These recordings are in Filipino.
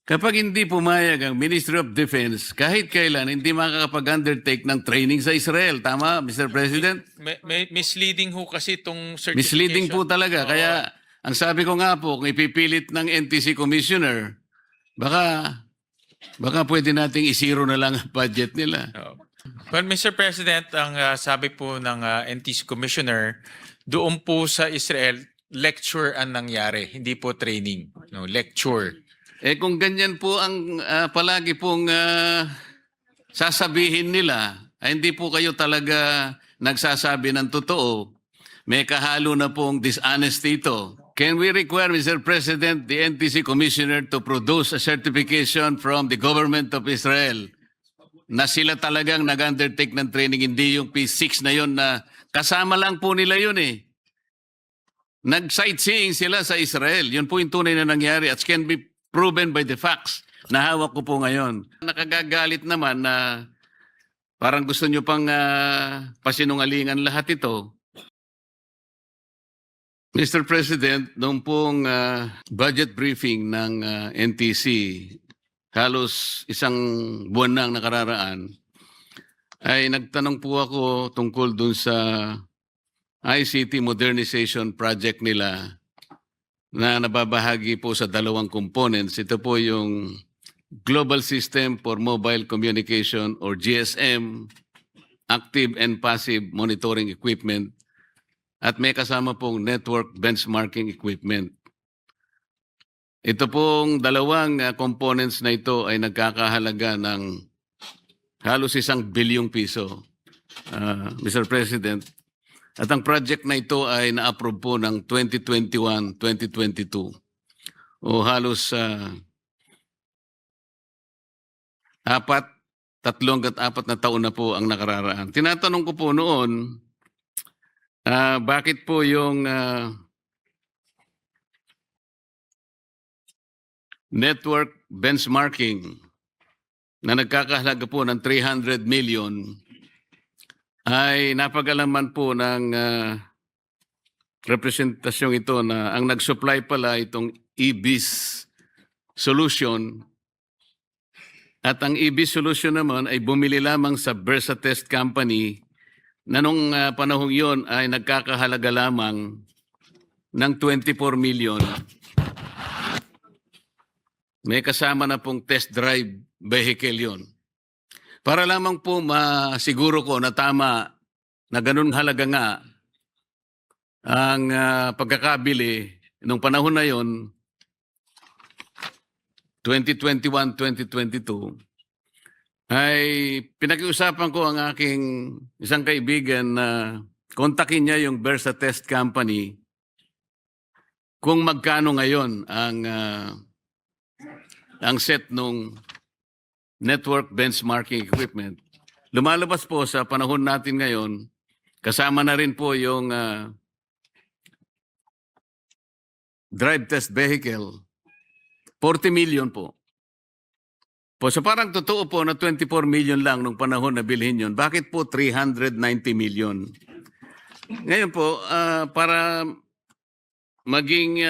Kapag hindi pumayag ang Ministry of Defense, kahit kailan hindi makakapag-undertake ng training sa Israel. Tama, Mr. President? Misleading ho kasi itong certification. Misleading po talaga. Oo. Kaya ang sabi ko nga po, kung ipipilit ng NTC Commissioner, baka pwede nating isiro na lang ang budget nila. Oo. Well, Mr. President, ang sabi po ng NTC Commissioner, doon po sa Israel, lecture ang nangyari, hindi po training. No, lecture. Eh kung ganyan po ang palagi pong sasabihin nila, ay hindi po kayo talaga nagsasabi ng totoo. May kahalo na pong dishonesty ito. Can we require, Mr. President, the NTC Commissioner to produce a certification from the government of Israel na sila talagang nag-undertake ng training, hindi yung P6 na yun na kasama lang po nila yun eh. Nag-sightseeing sila sa Israel. Yun po yung tunay na nangyari at can be proven by the facts na hawak ko po ngayon. Nakagagalit naman na parang gusto nyo pang pasinungalingan lahat ito. Mr. President, noong pong budget briefing ng NTC, halos isang buwan na ang nakararaan, ay nagtanong po ako tungkol dun sa ICT modernization project nila na nababahagi po sa dalawang components. Ito po yung Global System for Mobile Communication or GSM, Active and Passive Monitoring Equipment, at may kasama pong Network Benchmarking Equipment. Ito pong dalawang components na ito ay nagkakahalaga ng halos 1 bilyong piso, Mr. President. At ang project na ito ay na-approve po ng 2021-2022 o halos 3 at 4 na taon na po ang nakararaan. Tinatanong ko po noon, bakit po yung network benchmarking na nagkakahalaga po ng 300 million ay napag-alaman po ng representasyong ito na ang nag-supply pala itong EBIS solution at ang EBIS solution naman ay bumili lamang sa Versatest Company na nung panahong yon ay nagkakahalaga lamang ng 24 million. May kasama na pong test drive vehicle yon. Para lamang po masiguro ko na tama na ganun halaga nga ang pagkakabili nung panahon na yon, 2021-2022, ay pinakiusapan ko ang aking isang kaibigan na kontakin niya yung Versatest Company kung magkano ngayon ang set nung network benchmarking equipment. Lumalabas po sa panahon natin ngayon, kasama na rin po yung drive test vehicle, 40 million po. So parang totoo po na 24 million lang nung panahon na bilhin yun. Bakit po 390 million? Ngayon po, para maging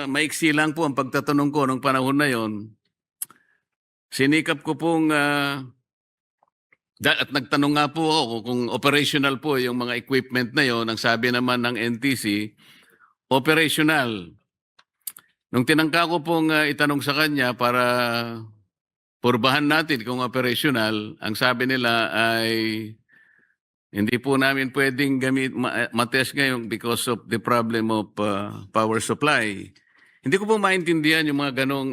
maiksi lang po ang pagtatanong ko nung panahon na yon, sinikap ko pong, at nagtanong nga po ako kung operational po yung mga equipment na yon. Ang sabi naman ng NTC, operational. Nung tinangka ko pong itanong sa kanya para purbahan natin kung operational, ang sabi nila ay hindi po namin pwedeng matest ngayon because of the problem of power supply. Hindi ko po maintindihan yung mga ganong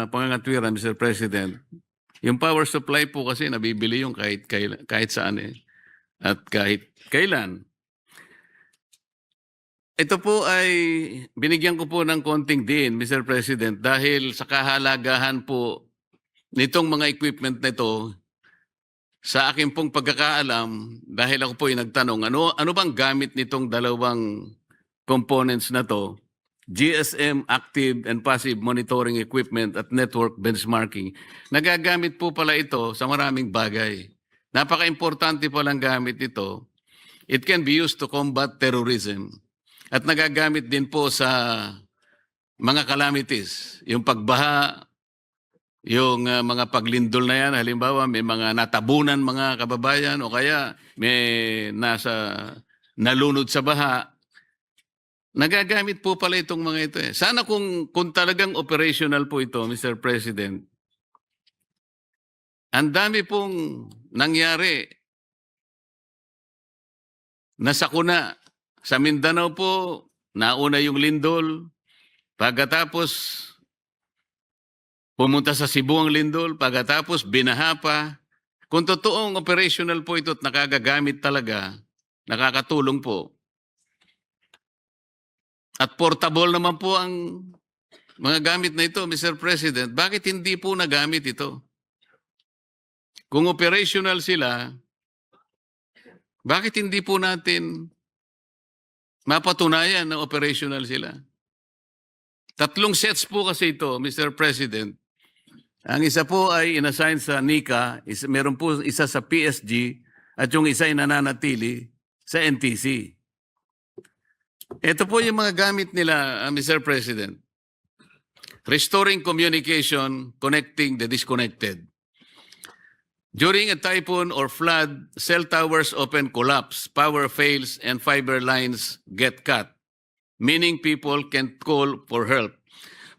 pangangatwiran, Mr. President. Yung power supply po kasi nabibili yung kahit saan at kahit kailan. Ito po ay binigyan ko po ng konting din, Mr. President, dahil sa kahalagahan po nitong mga equipment na ito, sa akin pong pagkakaalam, dahil ako po ay nagtanong, ano bang gamit nitong dalawang components na to? GSM Active and Passive Monitoring Equipment at Network Benchmarking. Nagagamit po pala ito sa maraming bagay. Napaka-importante palang gamit ito. It can be used to combat terrorism. At nagagamit din po sa mga calamities. Yung pagbaha, yung mga paglindol na yan, halimbawa may mga natabunan mga kababayan o kaya may nalunod sa baha, nagagamit po pala itong mga ito eh. Sana kung talagang operational po ito, Mr. President, ang dami pong nangyari na sakuna. Sa Mindanao po, nauna yung lindol, pagkatapos pumunta sa Cebu ang lindol, pagkatapos binaha pa. Kung totoong operational po ito at nakagagamit talaga, nakakatulong po. At portable naman po ang mga gamit na ito, Mr. President. Bakit hindi po nagamit ito? Kung operational sila, bakit hindi po natin mapatunayan na operational sila? 3 sets po kasi ito, Mr. President. Ang isa po ay inassign sa NICA, meron po isa sa PSG, at yung isa ay nananatili sa NTC. Ito po yung mga gamit nila, Mr. President. Restoring communication, connecting the disconnected. During a typhoon or flood, cell towers often collapse, power fails, and fiber lines get cut, meaning people can call for help.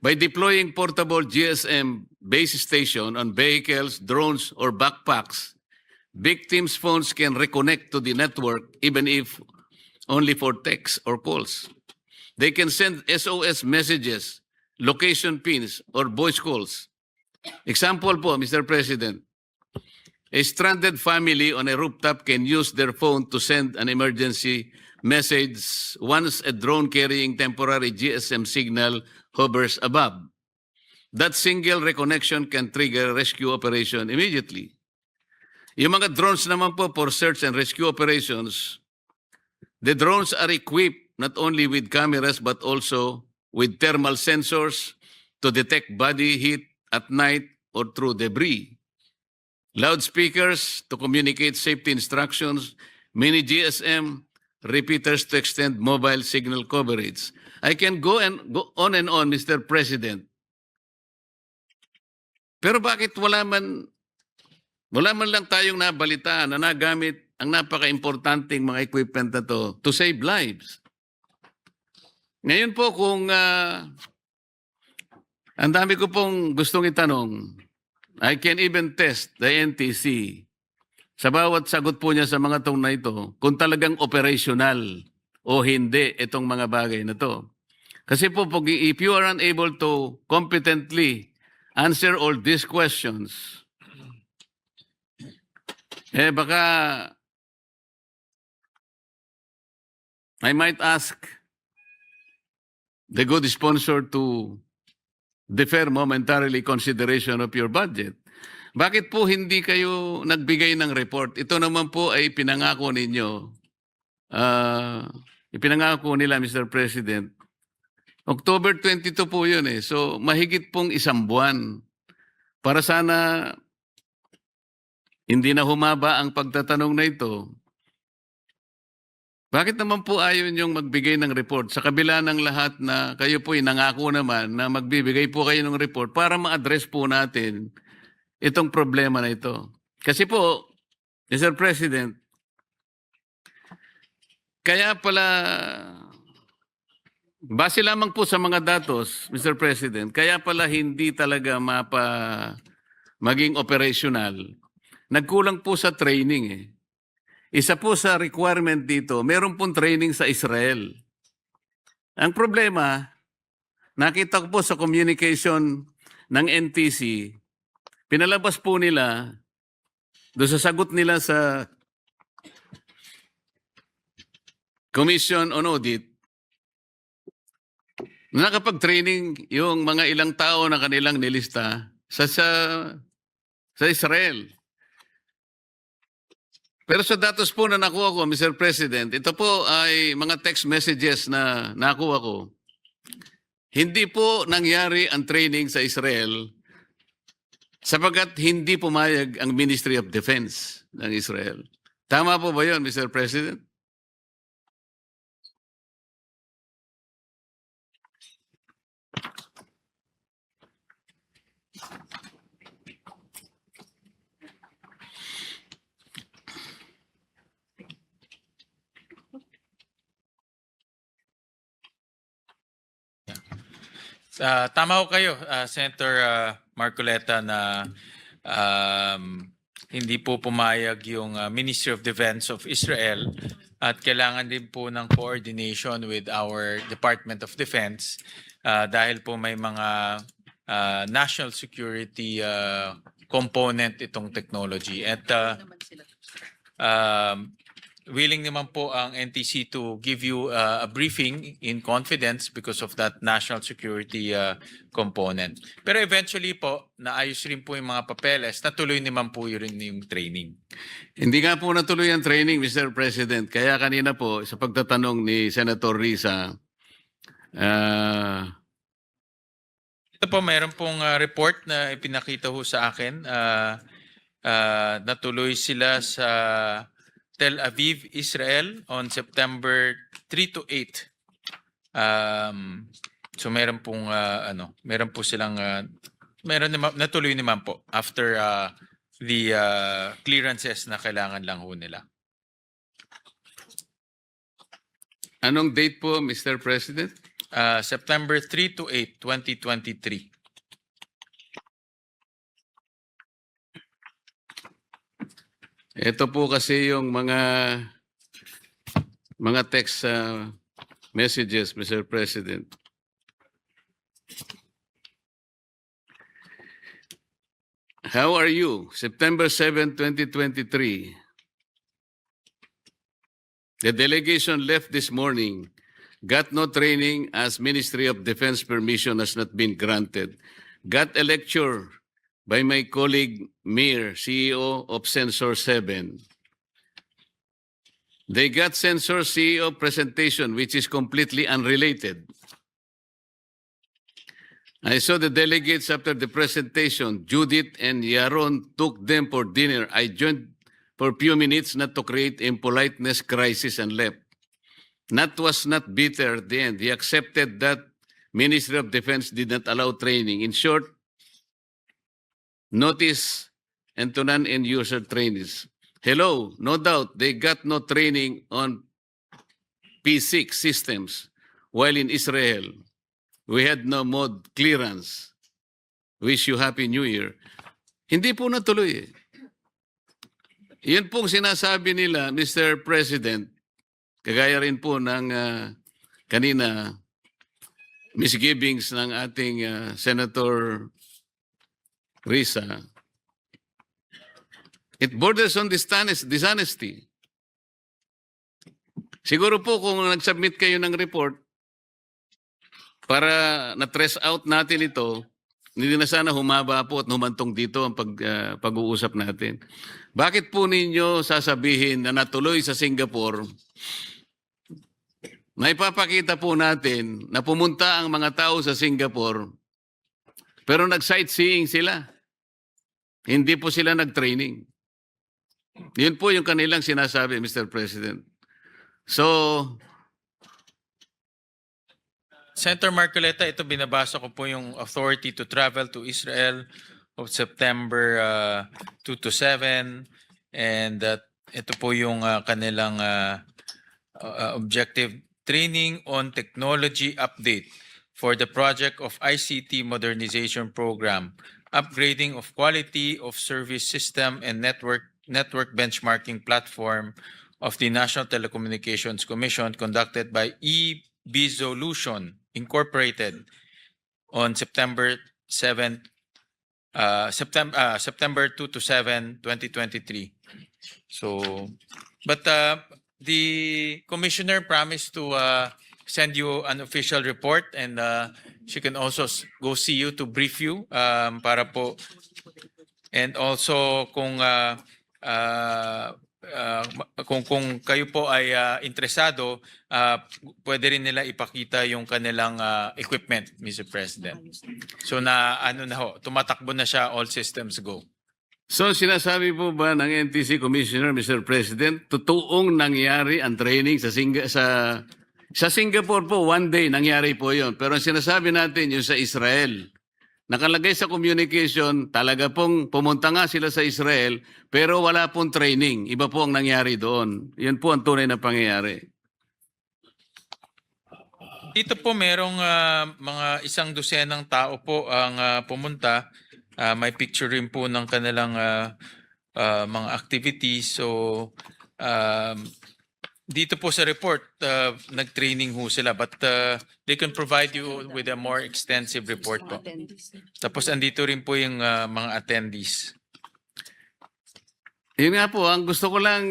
By deploying portable GSM base station on vehicles, drones, or backpacks, victims' phones can reconnect to the network even if only for text or calls. They can send SOS messages, location pins, or voice calls. Example po, Mr. President, a stranded family on a rooftop can use their phone to send an emergency message once a drone carrying temporary GSM signal hovers above. That single reconnection can trigger rescue operation immediately. Yung mga drones naman po for search and rescue operations, the drones are equipped not only with cameras but also with thermal sensors to detect body heat at night or through debris. Loudspeakers to communicate safety instructions, mini GSM, repeaters to extend mobile signal coverage. I can go on and on, Mr. President. Pero bakit wala man lang tayong nabalitaan na nagamit ang napaka-importanting mga equipment na to save lives? Ngayon po kung ang dami ko pong gustong itanong, I can even test the NTC sa bawat sagot po niya sa mga tong na ito kung talagang operational o hindi itong mga bagay na to. Kasi po, if you are unable to competently answer all these questions, baka I might ask the good sponsor to defer momentarily consideration of your budget. Bakit po hindi kayo nagbigay ng report? Ito naman po ay pinangako ninyo. Ipinangako nila, Mr. President. October 22 po yun eh. So mahigit pong 1 buwan. Para sana hindi na humaba ang pagtatanong na ito. Bakit naman po ayaw niyong magbigay ng report sa kabila ng lahat na kayo po nangako naman na magbibigay po kayo ng report para ma-address po natin itong problema na ito? Kasi po, Mr. President, kaya pala, base lamang po sa mga datos, Mr. President, kaya pala hindi talaga maging operational. Nagkulang po sa training eh. Isa po sa requirement dito, meron pong training sa Israel. Ang problema, nakita ko po sa communication ng NTC, pinalabas po nila, doon sa sagot nila sa Commission on Audit, nakapag-training yung mga ilang tao na kanilang nilista sa Israel. Pero sa datos po na nakuha ko, Mr. President, ito po ay mga text messages na nakuha ko. Hindi po nangyari ang training sa Israel sapagkat hindi pumayag ang Ministry of Defense ng Israel. Tama po ba yun, Mr. President? Tama ho kayo, Senator Marcoleta, na hindi po pumayag yung Ministry of Defense of Israel at kailangan din po ng coordination with our Department of Defense dahil po may mga national security component itong technology. At willing naman po ang NTC to give you a briefing in confidence because of that national security component. Pero eventually po, naayos rin po yung mga papeles, natuloy naman po yun yung training. Hindi nga po natuloy ang training, Mr. President. Kaya kanina po, sa pagtatanong ni Senator Risa, Ito po, mayroon pong report na ipinakita ho sa akin. Natuloy sila sa Tel Aviv, Israel on September 3 to 8. So meron pong meron po silang natuloy naman po after the clearances na kailangan lang ho nila. anong date po, Mr. President? September 3 to 8, 2023. Ito po kasi yung mga text messages, Mr. President. How are you? September 7, 2023. The delegation left this morning. Got no training as Ministry of Defense permission has not been granted. Got a lecture by my colleague Mir, CEO of Sensor 7. They got Sensor CEO presentation, which is completely unrelated. I saw the delegates after the presentation. Judith and Yaron took them for dinner. I joined for a few minutes not to create impoliteness crisis and left. Nat was not bitter at the end. He accepted that Ministry of Defense did not allow training. In short, notice and to non-end user trainees. Hello, no doubt they got no training on P6 systems while in Israel. We had no mod clearance. Wish you Happy New Year. Hindi po natuloy. Yan pong sinasabi nila, Mr. President, kagaya rin po ng kanina misgivings ng ating Senator Risa. It borders on dishonesty. Siguro po kung nag-submit kayo ng report para na-trace out natin ito, hindi na sana humaba po at humantong dito ang pag-uusap natin. Bakit po ninyo sasabihin na natuloy sa Singapore? Naipapakita po natin na pumunta ang mga tao sa Singapore pero nag-sightseeing sila. Hindi po sila nag-training. Yun po yung kanilang sinasabi, Mr. President. So, Senator Marcoleta, ito binabasa ko po yung authority to travel to Israel of September 2 to 7 and ito po yung kanilang objective training on technology update for the project of ICT modernization program, upgrading of quality of service system and network benchmarking platform of the National Telecommunications Commission conducted by eBizolution Incorporated on September 2 to 7, 2023. So, but the commissioner promised to send you an official report and she can also go see you to brief you para po. And also kung kayo po ay interesado, pwede rin nila ipakita yung kanilang equipment, Mr. President. So na tumatakbo na siya, all systems go. So sinasabi po ba ng NTC Commissioner, Mr. President, totoong nangyari ang training sa Singapore po, one day nangyari po yon. Pero ang sinasabi natin yung sa Israel, nakalagay sa communication, talaga pong pumunta nga sila sa Israel, pero wala pong training. Iba po ang nangyari doon. Yan po ang tunay na pangyayari. Dito po merong mga isang dosenang tao po ang pumunta. May picture rin po ng kanilang mga activities. So dito po sa report, nag-training ho sila, but they can provide you with a more extensive report po. Tapos andito rin po yung mga attendees. Yun nga po, ang gusto ko lang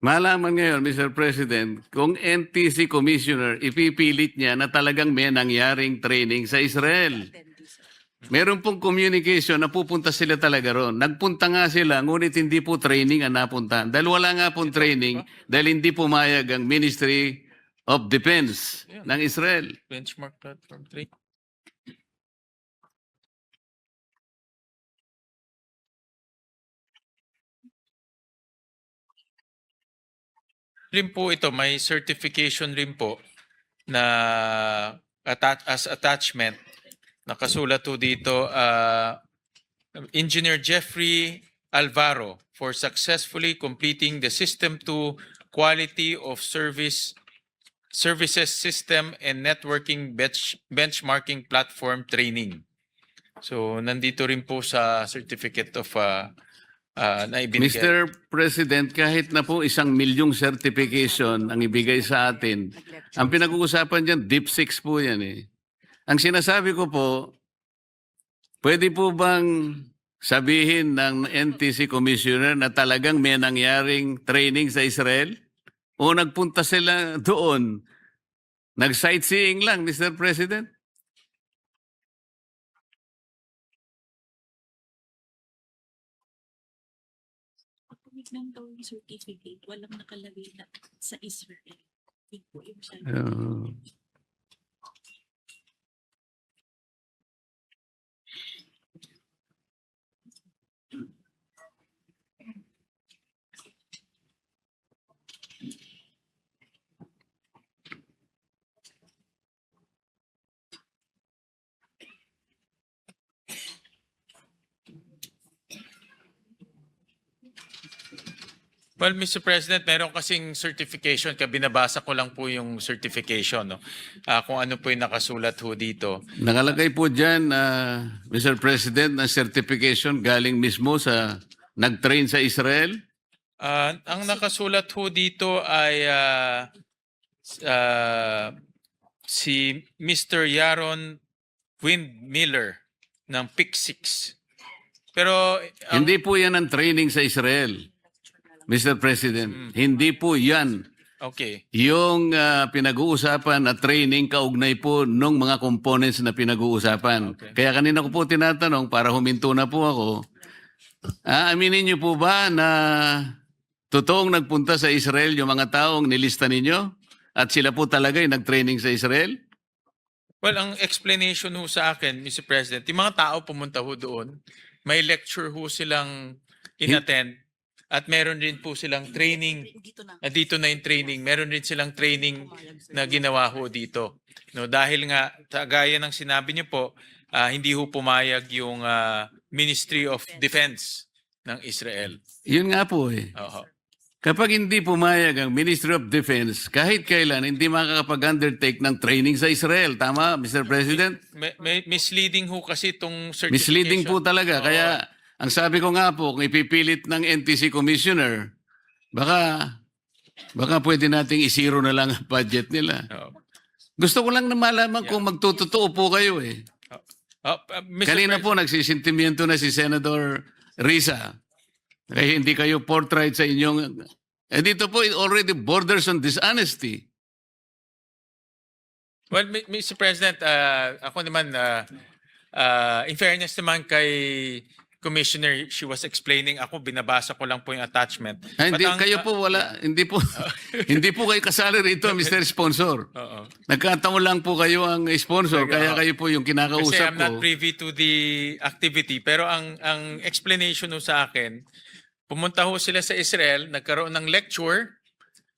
malaman ngayon, Mr. President, kung NTC Commissioner, ipipilit niya na talagang may nangyaring training sa Israel. Meron pong communication na pupunta sila talaga ron. Nagpunta nga sila, ngunit hindi po training ang napunta. Dahil wala nga pong training, dahil hindi pumayag ang Ministry of Defense ng Israel. Benchmark Platform 3. Rin po ito, may certification rin po na as attachment. Nakasulat po dito, Engineer Jeffrey Alvaro for successfully completing the System 2 Quality of Services System and Networking Benchmarking Platform Training. So nandito rin po sa certificate of na ibinigay. Mr. President, kahit na po 1,000,000 certification ang ibigay sa atin, ang pinag-uusapan dyan, Deep Six po yan eh. Ang sinasabi ko po, pwede po bang sabihin ng NTC Commissioner na talagang may nangyaring training sa Israel? O nagpunta sila doon, nag-sightseeing lang, Mr. President? Ng daw yung certificate, walang nakalagay na sa Israel. Hindi po yung siya. Well, Mr. President, meron kasing certification, binabasa ko lang po yung certification, no? Kung ano po yung nakasulat ho dito. Nakalagay po dyan, Mr. President, na certification galing mismo sa nag-train sa Israel? Ang nakasulat ho dito ay si Mr. Yaron Windmiller ng PIC 6. Pero Hindi po yan ang training sa Israel, Mr. President. Hindi po yan. Okay. Yung pinag-uusapan na training kaugnay po nung mga components na pinag-uusapan. Okay. Kaya kanina ko po tinatanong para huminto na po ako. Aminin niyo po ba na totoong nagpunta sa Israel yung mga taong nilista ninyo? At sila po talaga yung nag-training sa Israel? Well, ang explanation ho sa akin, Mr. President, yung mga tao pumunta ho doon, may lecture ho silang in-attend at meron rin po silang training. Dito na yung training. Meron rin silang training na ginawa ho dito. No, dahil nga, gaya ng sinabi niyo po, hindi ho pumayag yung Ministry of Defense ng Israel. Yun nga po eh. Oo. Kapag hindi pumayag ang Ministry of Defense, kahit kailan hindi makakapag-undertake ng training sa Israel. Tama, Mr. President? May misleading ho kasi itong certification. Misleading po talaga. Oo. Kaya ang sabi ko nga po, kung ipipilit ng NTC Commissioner, baka pwede nating isiro na lang ang budget nila. Oo. Gusto ko lang na malaman kung magtutotoo po kayo eh. Mr. Kanina po nagsisintimiento na si Senator Risa. Kaya hindi kayo forthright sa inyong... dito po it already borders on dishonesty. Well, Mr. President, ako naman, in fairness naman kay Commissioner, she was explaining, ako binabasa ko lang po yung attachment. Hindi, But ang- kayo po wala, hindi po, hindi po kayo kasali rito, Mr. Sponsor. Oo. Nagkataon lang po kayo ang sponsor, kaya kayo po yung Kasi kinakausap I'm not ko. privy to the activity. Pero ang explanation ho sa akin, pumunta ho sila sa Israel, nagkaroon ng lecture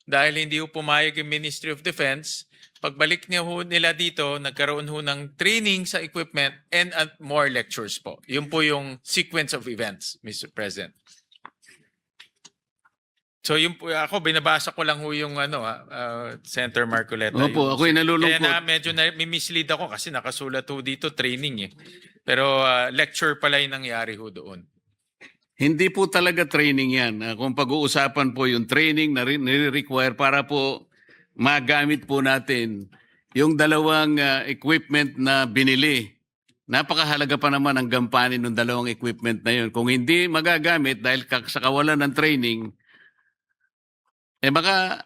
dahil hindi ho pumayag yung Ministry of Defense. Pagbalik niya ho nila dito, nagkaroon ho ng training sa equipment and more lectures po. Yun po yung sequence of events, Mr. President. So yung ako binabasa ko lang ho yung Senator Marcoleta. Opo, yung- ako'y Kaya nalulungkot. na medyo mislead ako kasi nakasulat ho dito training eh. Pero lecture pala yung nangyari ho doon. Hindi po talaga training yan. Kung pag-uusapan po yung training na nire-require para po magamit po natin yung dalawang equipment na binili. Napakahalaga pa naman ang gampanin ng dalawang equipment na yun. Kung hindi magagamit dahil sa kawalan ng training, baka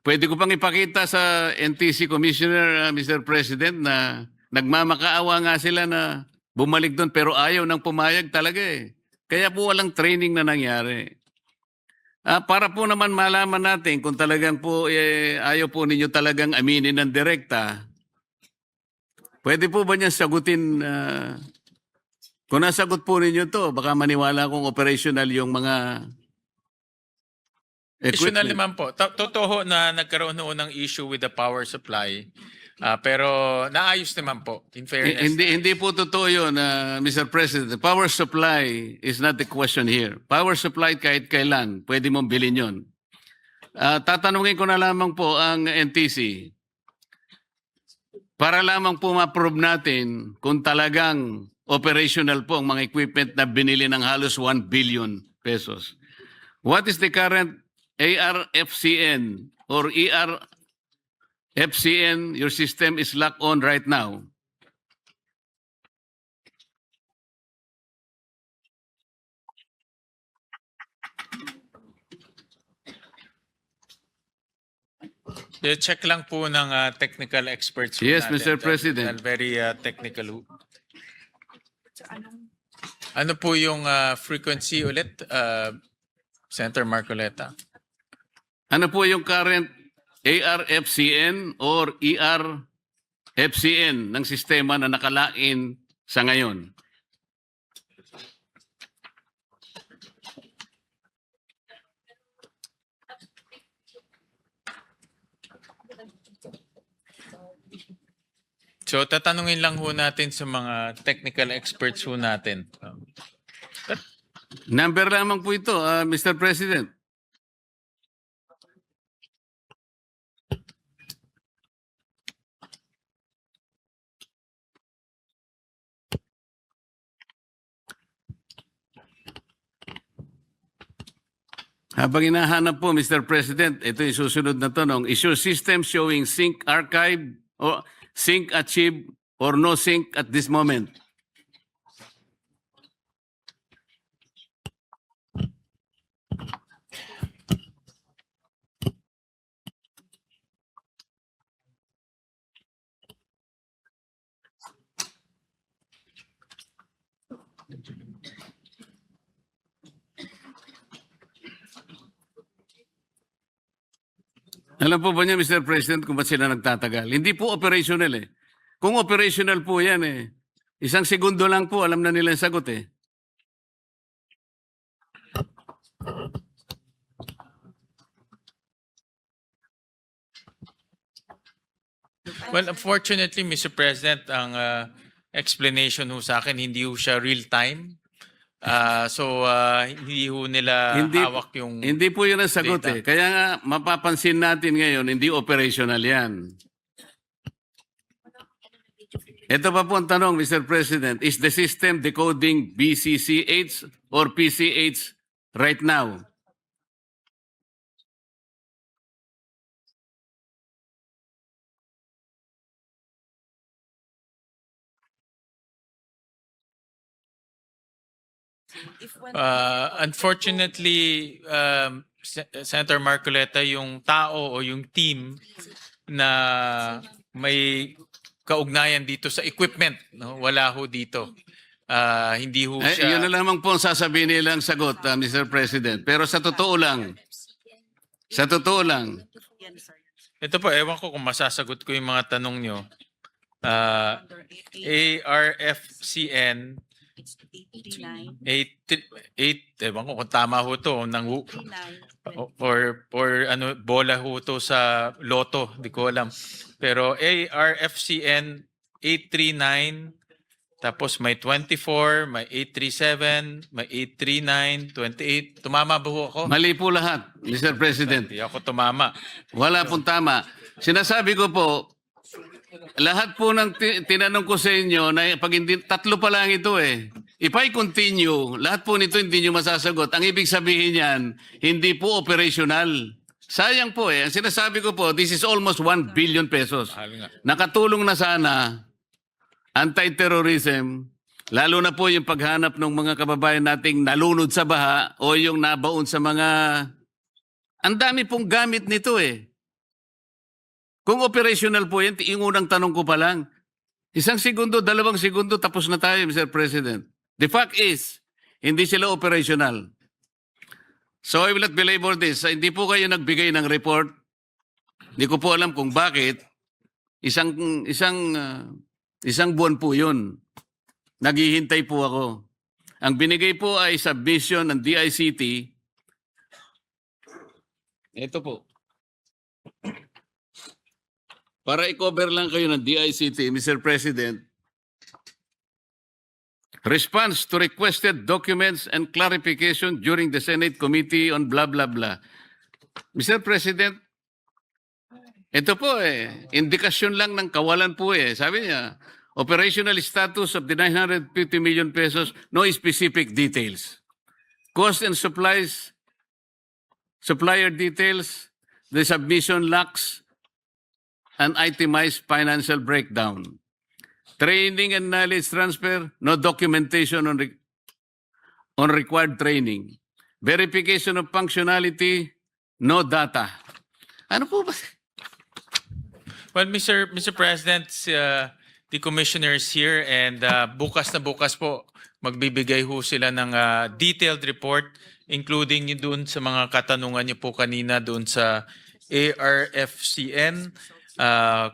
pwede ko pang ipakita sa NTC Commissioner, Mr. President, na nagmamakaawa nga sila na bumalik doon pero ayaw nang pumayag talaga eh. Kaya po walang training na nangyari. Para po naman malaman natin kung talagang po ayaw po ninyo talagang aminin ng direkta, pwede po ba niyan sagutin? Kung nasagot po ninyo to, baka maniwala kong operational yung mga Additional equipment. naman po. Totoo na nagkaroon ho ng issue with the power supply. Pero naayos naman po, in fairness. Hindi po totoo yun, Mr. President. The power supply is not the question here. Power supply kahit kailan, pwede mong bilhin yun. Tatanungin ko na lamang po ang NTC para lamang po ma-prove natin kung talagang operational po ang mga equipment na binili ng halos 1 billion pesos. What is the current ARFCN or ERFCN your system is locked on right now? Check lang po ng technical experts. ho Yes, natin. Mr. President. Very technical. ho. So, anong Ano po yung frequency ulit, Senator Marcoleta? Ano po yung current ARFCN or ERFCN ng sistema na nakalain sa ngayon? So tatanungin lang ho natin sa mga technical experts ho natin. Number lamang po ito, Mr. President. Habang hinahanap po, Mr. President, ito yung susunod na tanong. Is your system showing sync archive or sync achieve or no sync at this moment? Alam po ba niya, Mr. President, kung ba't sila nagtatagal? Hindi po operational eh. Kung operational po yan eh, isang segundo lang po, alam na nila yung sagot eh. Well, unfortunately, Mr. President, ang explanation ho sa akin, hindi ho siya real time. So hindi ho nila hawak yung... Hindi po yun ang sagot data. eh. Kaya nga, mapapansin natin ngayon, hindi operational yan. Ito pa po ang tanong, Mr. President. Is the system decoding BCCH or PCH right now? if one Unfortunately, Senator Marcoleta, yung tao o yung team na may kaugnayan dito sa equipment, no? Wala ho dito. Hindi ho siya... Yun na lamang po ang sasabihin nilang sagot, Mr. President. Pero sa totoo lang, yan, sir. Ito po, ewan ko kung masasagot ko yung mga tanong nyo. Under ARFCN it's 839, 8, ewan ko kung tama ho to, nang, 39, or ano, bola ho to sa loto, di ko alam. Pero ARFCN 839 Tapos may 24, may 837, may 839, 28. Tumama ba ho ako? Mali po lahat, Mr. President. Hindi ako tumama. Wala pong tama. Sinasabi ko po, lahat po ng tinanong ko sa inyo, na pag hindi, tatlo pa lang ito eh. If I continue, lahat po nito hindi nyo masasagot. Ang ibig sabihin yan, hindi po operational. Sayang po eh. Ang sinasabi ko po, this is almost 1 billion pesos. Mahal nga. Nakatulong na sana anti-terrorism, lalo na po yung paghanap ng mga kababayan nating nalunod sa baha o yung nabaon sa mga... Ang dami pong gamit nito eh. Kung operational po yan, yung unang tanong ko pa lang, 1 segundo, 2 segundo, tapos na tayo, Mr. President. The fact is, hindi sila operational. So I will not belabor this. Hindi po kayo nagbigay ng report. Hindi ko po alam kung bakit. Isang buwan po yun. Naghihintay po ako. Ang binigay po ay submission ng DICT. Ito po. Para i-cover lang kayo ng DICT, Mr. President. Response to requested documents and clarification during the Senate Committee on blah, blah, blah. Mr. President, ito po indikasyon lang ng kawalan po eh. Sabi niya, operational status of the 950 million pesos, no specific details. Cost and supplies, supplier details, the submission lacks an itemized financial breakdown. Training and knowledge transfer, no documentation on required training. Verification of functionality, no data. Ano po ba? Well, Mr. President, the commissioner is here and bukas na bukas po magbibigay ho sila ng detailed report including yung doon sa mga katanungan niyo po kanina doon sa ARFCN.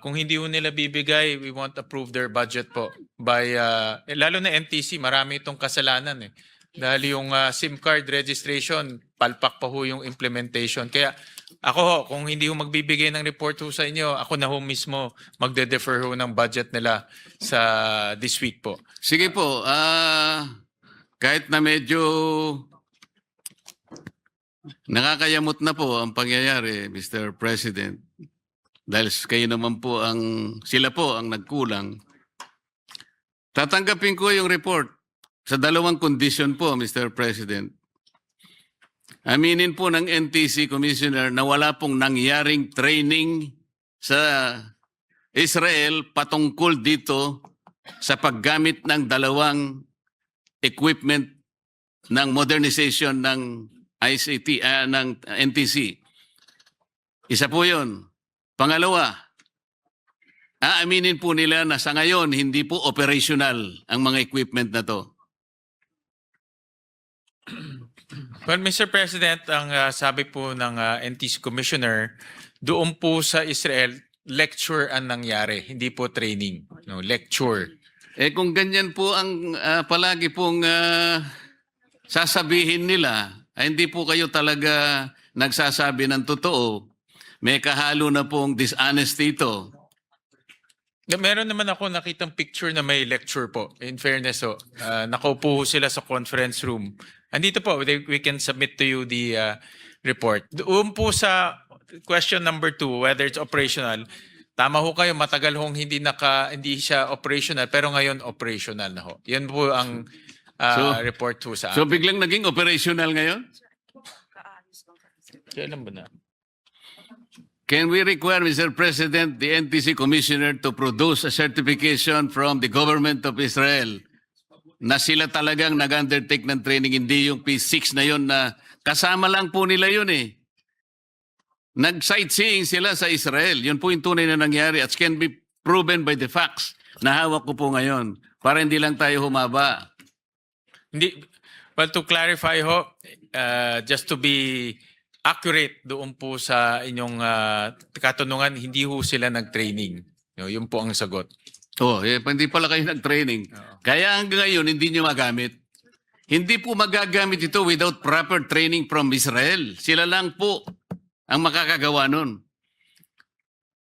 Kung hindi ho nila bibigay, we won't approve their budget po by lalo na NTC, marami itong kasalanan eh. Dahil yung SIM card registration, palpak pa ho yung implementation. Kaya ako ho, kung hindi ho magbibigay ng report ho sa inyo, ako na ho mismo magde-defer ho ng budget nila sa this week po. Sige po, kahit na medyo nakakayamot na po ang pangyayari, Mr. President, dahil kayo naman po sila po ang nagkulang, tatanggapin ko yung report sa 2 condition po, Mr. President. Aminin po ng NTC Commissioner na wala pong nangyaring training sa Israel patungkol dito sa paggamit ng 2 equipment ng modernization ng ICT, ng NTC. Isa po yun. Pangalawa, aaminin po nila na sa ngayon hindi po operational ang mga equipment na to. Well, Mr. President, ang sabi po ng NTC Commissioner, doon po sa Israel, lecture ang nangyari, hindi po training. No, lecture. Kung ganyan po ang palagi pong sasabihin nila, ay hindi po kayo talaga nagsasabi ng totoo. May kahalo na pong dishonesty ito. Meron naman ako nakitang picture na may lecture po. In fairness, nakaupo sila sa conference room. Andito po, we can submit to you the report. Doon po sa question number 2, whether it's operational, tama ho kayo, matagal hong hindi siya operational, pero ngayon operational na ho. Yan po ang report ho sa So amin. biglang naging operational ngayon? Kailan ba na? Can we require, Mr. President, the NTC Commissioner to produce a certification from the government of Israel na sila talagang nag-undertake ng training, hindi yung P6 na yun na kasama lang po nila yun eh. Nag-sightseeing sila sa Israel. Yun po yung tunay na nangyari at can be proven by the facts na hawak ko po ngayon para hindi lang tayo humaba. Hindi, well, to clarify ho, just to be accurate doon po sa inyong katanungan, hindi ho sila nag-training. Yun po ang sagot. Hindi pala kayo nag-training. Kaya hanggang ngayon, hindi nyo magamit. Hindi po magagamit ito without proper training from Israel. Sila lang po ang makakagawa nun.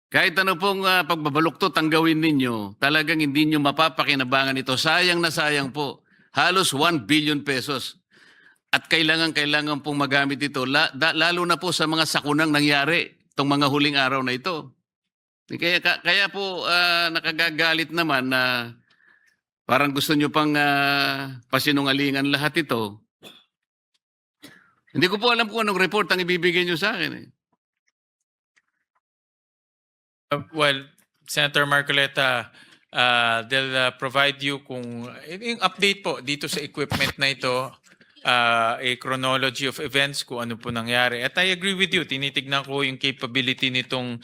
Kahit ano pong pagbabaluktot ang gawin ninyo, talagang hindi nyo mapapakinabangan ito. Sayang na sayang po. Halos 1 billion pesos. At kailangan pong magamit ito, lalo na po sa mga sakunang nangyari itong mga huling araw na ito. Kaya po nakagagalit naman na parang gusto nyo pang pasinungalingan lahat ito. Hindi ko po alam kung anong report ang ibibigay nyo sa akin. Well, Senator Marcoleta, they'll provide you kung yung update po dito sa equipment na ito, a chronology of events kung ano po nangyari. At I agree with you, tinitignan ko yung capability nitong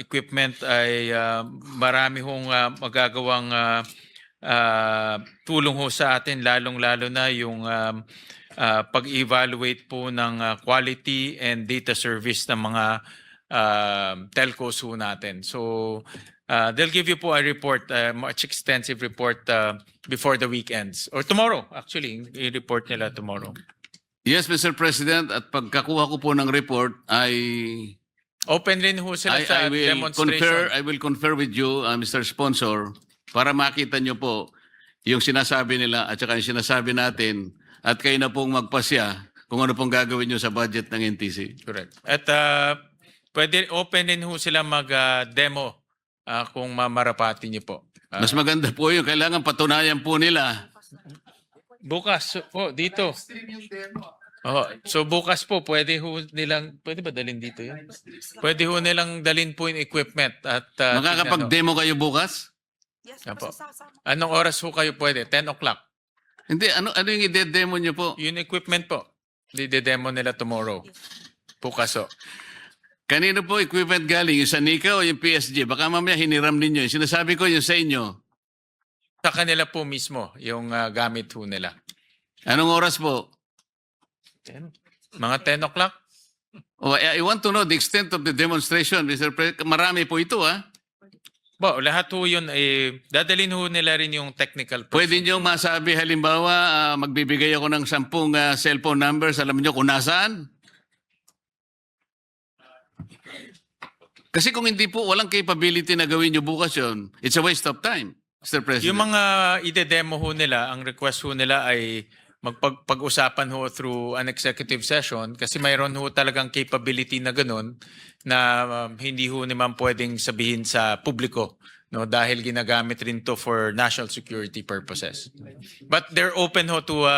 equipment ay marami hong magagawang tulong ho sa atin, lalong-lalo na yung pag-evaluate po ng quality and data service ng mga telcos ho natin. So they'll give you po a report, much extensive report before the weekends. Or tomorrow, actually, i-report nila tomorrow. Yes, Mr. President, at pagkakuha ko po ng report ay Open rin ho sila sa demonstration. I will confer with you, Mr. Sponsor, para makita nyo po yung sinasabi nila at saka yung sinasabi natin at kayo na pong magpasya kung ano pong gagawin nyo sa budget ng NTC. Correct. At pwede open din ho sila mag-demo kung mamarapati niyo po. Mas maganda po yun. Kailangan patunayan po nila. Bukas po, dito. Oh, so bukas po, pwede ba dalhin dito yun? Pwede ho nilang dalhin po yung equipment at Makakapag-demo kayo bukas? Yes, Apo. sasama. anong oras ho kayo pwede? 10 o'clock. Hindi, ano yung ide-demo nyo po? Yung equipment po, demo nila tomorrow. Bukas ho. Kanino po equipment galing? Yung sa NICA o yung PSG? Baka mamaya hiniram ninyo. Yung sinasabi ko yung sa inyo. Sa kanila po mismo, yung gamit ho nila. Anong oras po? Mga 10 o'clock? Oh, I want to know the extent of the demonstration, Mr. President. Marami po ito, ha? Lahat ho yun, dadalhin ho nila rin yung technical. Pwede nyo masabi, halimbawa, magbibigay ako ng 10 cellphone numbers. Alam nyo kung nasaan? Kasi kung hindi po, walang capability na gawin nyo bukas yun, it's a waste of time, Mr. President. Yung mga ide-demo ho nila, ang request ho nila ay magpag-usapan ho through an executive session kasi mayroon ho talagang capability na ganun na hindi ho naman pwedeng sabihin sa publiko, no, dahil ginagamit rin to for national security purposes. But they're open ho to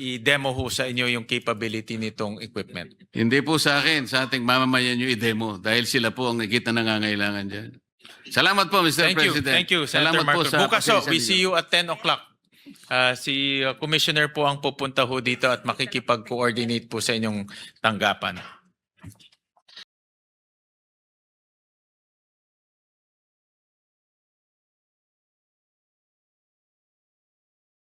i-demo ho sa inyo yung capability nitong equipment. Hindi po sa akin, sa ating mamamayan nyo i-demo dahil sila po ang nakita nangangailangan dyan. Salamat po, Mr. President. Thank you, Senator Salamat po Marcos. sa Bukas ho, we pasensya see ninyo. you at 10 o'clock. Si Commissioner po ang pupunta ho dito at makikipag-coordinate po sa inyong tanggapan.